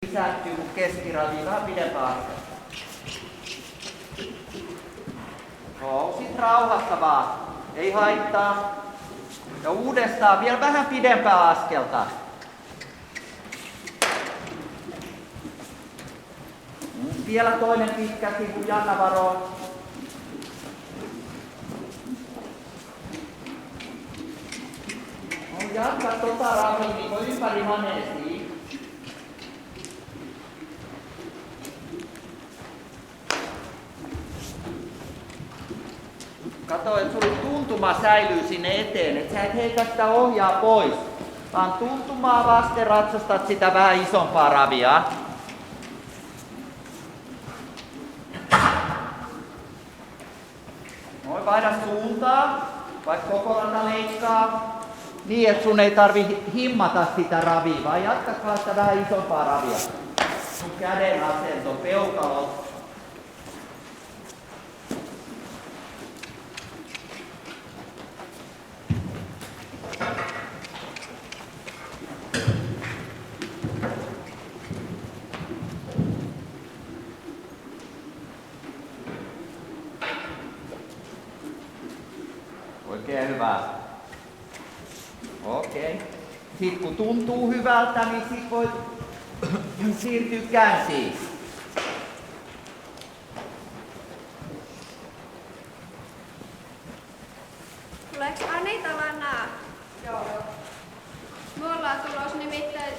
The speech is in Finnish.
lisääntyy, kun keskiravi vähän pidempään askel. No, sit rauhassa vaan. Ei haittaa. Ja uudestaan vielä vähän pidempää askelta. Vielä toinen pitkä sivu, Janna varoo. No, jatka tota rauhin, niin kun ympäri maneesiin. Kato, että sulla tuntuma säilyy sinne eteen, että sä et heitä sitä ohjaa pois, vaan tuntumaa vasten ratsastat sitä vähän isompaa ravia. Noin, vaihda suuntaa, vaikka koko rata leikkaa, niin että sun ei tarvi himmata sitä ravia, vaan jatkat vaan sitä vähän isompaa ravia. Sun käden asento, peukalot. Oikein hyvä. Okei. Sitten kun tuntuu hyvältä, niin sit voit siirtyä käänsiin. Tuleeko Anita Lannaa? Joo. Me ollaan tulossa nimittäin